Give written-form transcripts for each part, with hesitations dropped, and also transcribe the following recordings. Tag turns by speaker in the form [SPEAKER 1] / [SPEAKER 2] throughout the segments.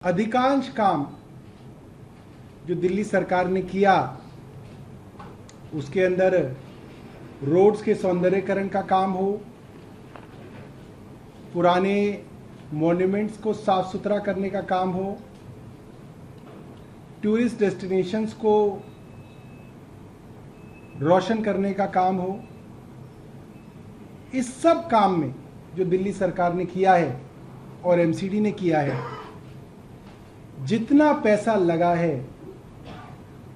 [SPEAKER 1] अधिकांश काम जो दिल्ली सरकार ने किया उसके अंदर रोड्स के सौंदर्यीकरण का काम हो, पुराने मॉन्यूमेंट्स को साफ सुथरा करने का काम हो, टूरिस्ट डेस्टिनेशंस को रोशन करने का काम हो, इस सब काम में जो दिल्ली सरकार ने किया है और एमसीडी ने किया है, जितना पैसा लगा है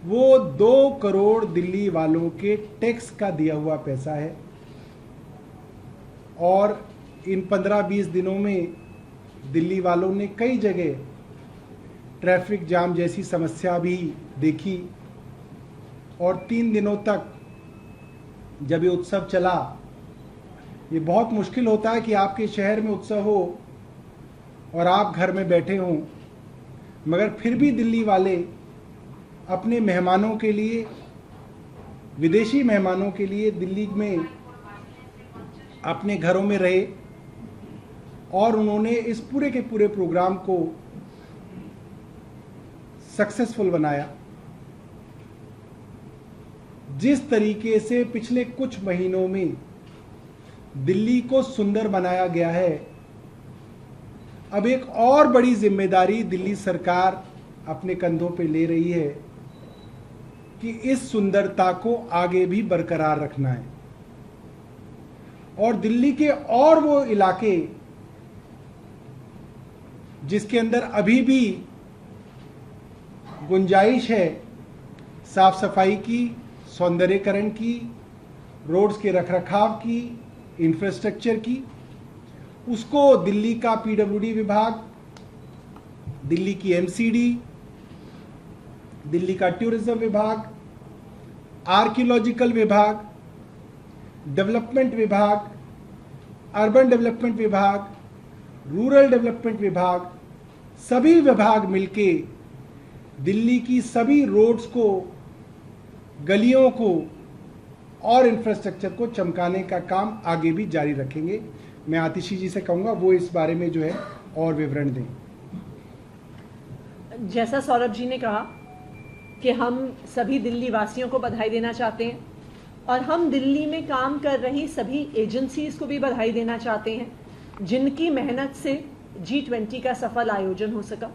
[SPEAKER 1] वो 2 करोड़ दिल्ली वालों के टैक्स का दिया हुआ पैसा है। और इन 15-20 दिनों में दिल्ली वालों ने कई जगह ट्रैफिक जाम जैसी समस्या भी देखी और 3 दिनों तक जब ये उत्सव चला, ये बहुत मुश्किल होता है कि आपके शहर में उत्सव हो और आप घर में बैठे हों, मगर फिर भी दिल्ली वाले अपने मेहमानों के लिए, विदेशी मेहमानों के लिए दिल्ली में अपने घरों में रहे और उन्होंने इस पूरे के पूरे प्रोग्राम को सक्सेसफुल बनाया। जिस तरीके से पिछले कुछ महीनों में दिल्ली को सुंदर बनाया गया है, अब एक और बड़ी जिम्मेदारी दिल्ली सरकार अपने कंधों पे ले रही है कि इस सुंदरता को आगे भी बरकरार रखना है। और दिल्ली के और वो इलाके जिसके अंदर अभी भी गुंजाइश है साफ सफाई की, सौंदर्यीकरण की, रोड्स के रखरखाव की, इंफ्रास्ट्रक्चर की, उसको दिल्ली का पीडब्ल्यूडी विभाग, दिल्ली की एमसीडी, दिल्ली का टूरिज्म विभाग, आर्कियोलॉजिकल विभाग, डेवलपमेंट विभाग, अर्बन डेवलपमेंट विभाग, रूरल डेवलपमेंट विभाग, सभी विभाग मिलके दिल्ली की सभी रोड्स को, गलियों को और इंफ्रास्ट्रक्चर को चमकाने का काम आगे भी जारी रखेंगे। मैं आतिशी जी से कहूंगा वो इस बारे में जो है और विवरण दें।
[SPEAKER 2] जैसा सौरभ जी ने कहा कि हम सभी दिल्ली वासियों को बधाई देना चाहते हैं और हम दिल्ली में काम कर रही सभी एजेंसीज को भी बधाई देना चाहते हैं, जिनकी मेहनत से G20 का सफल आयोजन हो सका।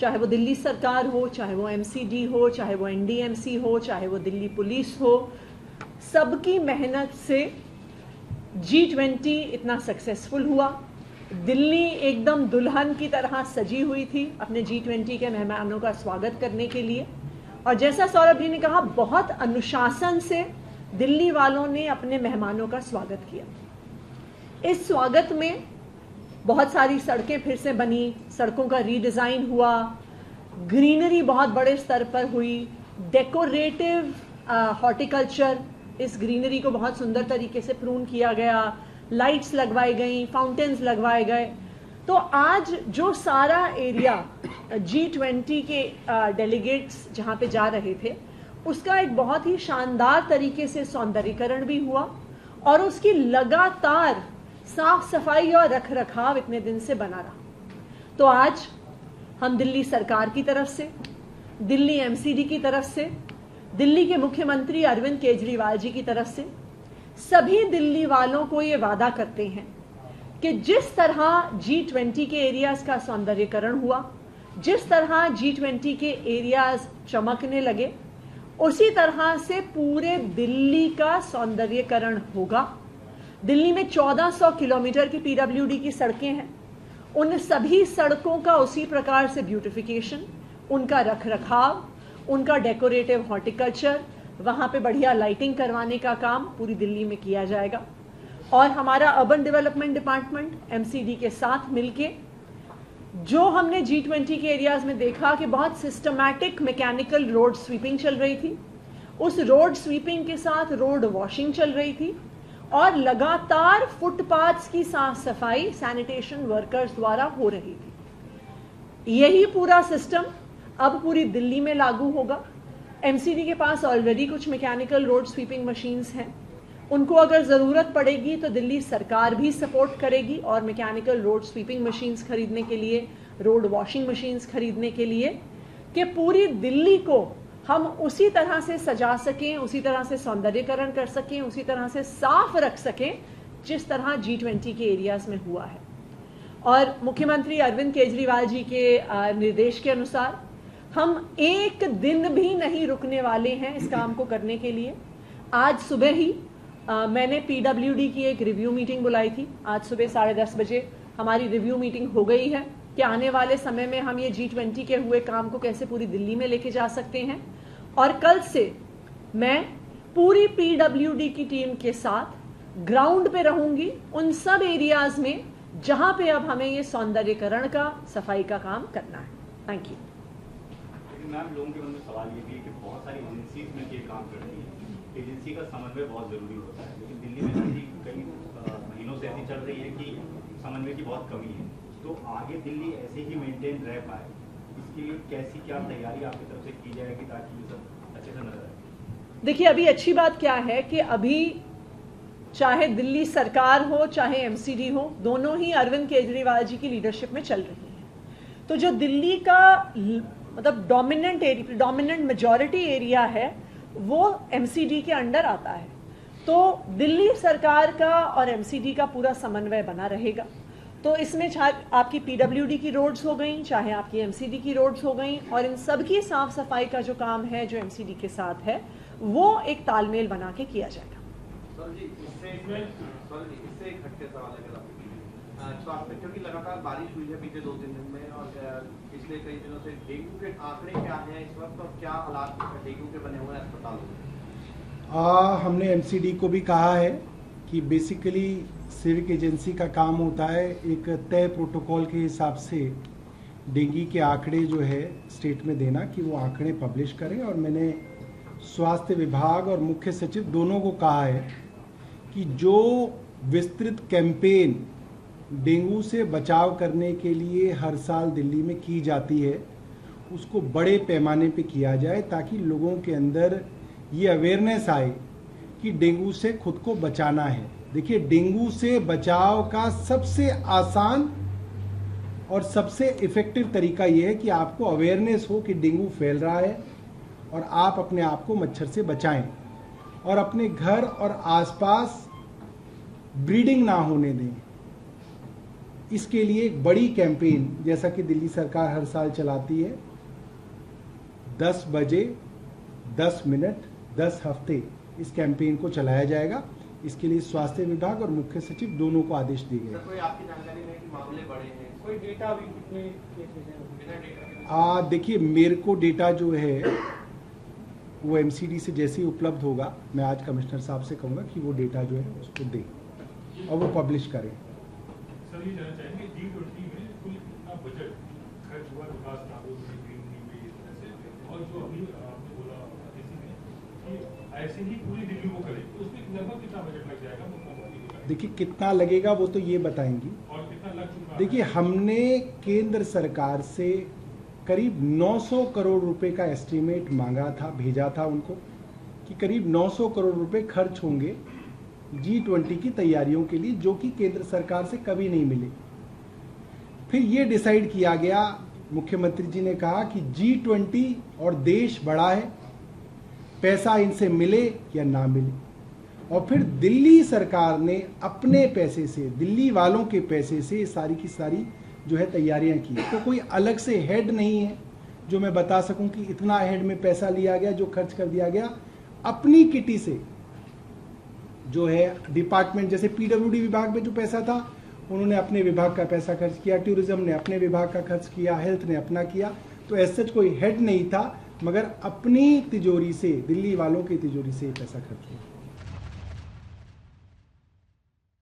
[SPEAKER 2] चाहे वो दिल्ली सरकार हो, चाहे वो एमसीडी हो, चाहे वो एनडीएमसी हो, चाहे वो दिल्ली पुलिस हो, सबकी मेहनत से G20 इतना सक्सेसफुल हुआ। दिल्ली एकदम दुल्हन की तरह सजी हुई थी अपने G20 के मेहमानों का स्वागत करने के लिए। और जैसा सौरभ जी ने कहा, बहुत अनुशासन से दिल्ली वालों ने अपने मेहमानों का स्वागत किया। इस स्वागत में बहुत सारी सड़कें फिर से बनी, सड़कों का रीडिज़ाइन हुआ, ग्रीनरी बहुत बड़े स्तर पर हुई, डेकोरेटिव हॉर्टिकल्चर, इस ग्रीनरी को बहुत सुंदर तरीके से प्रून किया गया, लाइट्स लगवाई गई, फाउंटेन्स लगवाए गए। तो आज जो सारा एरिया G20 के डेलीगेट्स जहाँ पे जा रहे थे, उसका एक बहुत ही शानदार तरीके से सौंदर्यीकरण भी हुआ और उसकी लगातार साफ सफाई और रख रखाव इतने दिन से बना रहा। तो आज हम दिल्ली सरकार की तरफ से, दिल्ली एमसीडी की तरफ से, दिल्ली के मुख्यमंत्री अरविंद केजरीवाल जी की तरफ से सभी दिल्ली वालों को ये वादा करते हैं कि जिस तरह G20 के एरियाज का सौंदर्यीकरण हुआ, जिस तरह G20 के एरियाज चमकने लगे, उसी तरह से पूरे दिल्ली का सौंदर्यीकरण होगा। दिल्ली में 1400 किलोमीटर की पीडब्ल्यूडी की सड़कें हैं, उन सभी सड़कों का उसी प्रकार से ब्यूटिफिकेशन, उनका रखरखाव, उनका डेकोरेटिव हॉर्टिकल्चर, वहाँ पे बढ़िया लाइटिंग करवाने का काम पूरी दिल्ली में किया जाएगा। और हमारा अर्बन डेवलपमेंट डिपार्टमेंट एमसीडी के साथ मिलके, जो हमने G20 के एरियाज में देखा कि बहुत सिस्टमैटिक मैकेनिकल रोड स्वीपिंग चल रही थी, उस रोड स्वीपिंग के साथ रोड वॉशिंग चल रही थी और लगातार फुटपाथ्स की साफ सफाई सैनिटेशन वर्कर्स द्वारा हो रही थी। यही पूरा सिस्टम अब पूरी दिल्ली में लागू होगा। एमसीडी के पास ऑलरेडी कुछ मैकेनिकल रोड स्वीपिंग मशीन्स हैं, उनको अगर ज़रूरत पड़ेगी तो दिल्ली सरकार भी सपोर्ट करेगी और मैकेनिकल रोड स्वीपिंग मशीन्स खरीदने के लिए रोड वॉशिंग मशीन्स खरीदने के लिए कि पूरी दिल्ली को हम उसी तरह से सजा सकें, उसी तरह से सौंदर्यीकरण कर सकें, उसी तरह से साफ रख सकें जिस तरह G20 के एरियाज में हुआ है। और मुख्यमंत्री अरविंद केजरीवाल जी के निर्देश के अनुसार हम एक दिन भी नहीं रुकने वाले हैं इस काम को करने के लिए। आज सुबह ही मैंने PWD की एक रिव्यू मीटिंग बुलाई थी। आज सुबह 10:30 बजे हमारी रिव्यू मीटिंग हो गई है कि आने वाले समय में हम ये G20 के हुए काम को कैसे पूरी दिल्ली में लेके जा सकते हैं। और कल से मैं पूरी PWD की टीम के साथ ग्राउंड पे रहूंगी उन सब एरियाज में जहां पे अब हमें ये सौंदर्यीकरण का, सफाई का काम करना है। Thank you.
[SPEAKER 3] मैम, लोगों के मन में सवाल ये भी है कि बहुत सारी एजेंसीज में ये काम कर रही है, एजेंसी का समन्वय बहुत जरूरी होता है, लेकिन दिल्ली में स्थिति कई महीनों से ऐसी चल रही है कि समन्वय की बहुत कमी है। तो आगे दिल्ली ऐसे ही मेंटेन रह पाए, इसके लिए कैसी क्या तैयारी आपकी तरफ से की जाएगी ताकि ये सब अच्छे से नजर आए?
[SPEAKER 2] देखिए, अभी अच्छी बात क्या है कि अभी चाहे दिल्ली सरकार हो चाहे MCD हो, दोनों ही अरविंद केजरीवाल जी की लीडरशिप में चल रही है। तो जो दिल्ली का मतलब डोमिनेंट मेजॉरिटी एरिया है वो MCD के अंडर आता है। तो दिल्ली सरकार का और MCD का पूरा समन्वय बना रहेगा। तो इसमें चाहे आपकी PWD की रोड्स हो गई, चाहे आपकी MCD की रोड्स हो गई, और इन सब की साफ सफाई का जो काम है जो MCD के साथ है वो एक तालमेल बना के किया जाएगा।
[SPEAKER 4] सर जी, इससे एक हटके सवाल है मेरा। स्वास्थ्य, क्योंकि लगातार बारिश हुई है बीते 2-3 दिन में और पिछले कई दिनों से डेंगू के आंकड़े क्या हैं इस वक्त और क्या हालात डेंगू के बने हुए हैं अस्पतालों में?
[SPEAKER 1] हमने MCD को भी कहा है कि बेसिकली सिविक एजेंसी का काम होता है एक तय प्रोटोकॉल के हिसाब से डेंगू के आंकड़े जो है स्टेट में देना, कि वो आंकड़े पब्लिश करें। और मैंने स्वास्थ्य विभाग और मुख्य सचिव दोनों को कहा है कि जो विस्तृत कैंपेन डेंगू से बचाव करने के लिए हर साल दिल्ली में की जाती है उसको बड़े पैमाने पे किया जाए, ताकि लोगों के अंदर ये अवेयरनेस आए कि डेंगू से खुद को बचाना है। देखिए, डेंगू से बचाव का सबसे आसान और सबसे इफेक्टिव तरीका ये है कि आपको अवेयरनेस हो कि डेंगू फैल रहा है और आप अपने आप को मच्छर से बचाएं और अपने घर और आसपास ब्रीडिंग ना होने दें। इसके लिए एक बड़ी कैंपेन जैसा कि दिल्ली सरकार हर साल चलाती है, 10 बजे 10 मिनट 10 हफ्ते इस कैंपेन को चलाया जाएगा। इसके लिए स्वास्थ्य विभाग और मुख्य सचिव दोनों को आदेश दिए गए।
[SPEAKER 4] कोई आपकी जानकारी में कि मामले बढ़े हैं, कोई डेटा भी कितने बिना डेटा?
[SPEAKER 1] देखिए, मेरे को डेटा जो है वो MCD से जैसे ही उपलब्ध होगा मैं आज कमिश्नर साहब से कहूँगा कि वो डेटा जो है उसको दें और वो पब्लिश करें।
[SPEAKER 5] सर, ये जानना चाहेंगे G20 में कुल कितना बजट खर्च हुआ विकास कार्यों में, ग्रीन नी पे ऐसे, और जो अभी आपने बोला किसी ने कि ऐसे ही पूरी दिल्ली को करें तो उसमें लगभग कितना बजट लग जाएगा?
[SPEAKER 1] देखिए, कितना लगेगा वो तो ये बताएंगी।
[SPEAKER 5] और कितना लग चुका?
[SPEAKER 1] देखिए, हमने केंद्र सरकार से करीब 900 करोड़ रुपए का एस्टीमेट मांगा था, भेजा था उनको कि करीब 900 करोड़ रुपए खर्च होंगे G20 की तैयारियों के लिए, जो कि केंद्र सरकार से कभी नहीं मिले। फिर ये डिसाइड किया गया, मुख्यमंत्री जी ने कहा कि G20 और देश बड़ा है, पैसा इनसे मिले या ना मिले। और फिर दिल्ली सरकार ने अपने पैसे से, दिल्ली वालों के पैसे से सारी की सारी जो है तैयारियां की। तो कोई अलग से हेड नहीं है जो मैं बता सकूं कि इतना हेड में पैसा लिया गया जो खर्च कर दिया गया। अपनी किटी से जो है डिपार्टमेंट, जैसे PWD विभाग में जो पैसा था उन्होंने अपने विभाग का पैसा खर्च किया, टूरिज्म ने अपने विभाग का खर्च किया, हेल्थ ने अपना किया। तो ऐसा कोई हेड नहीं था, मगर अपनी तिजोरी से, दिल्ली वालों की तिजोरी से पैसा खर्च हुआ।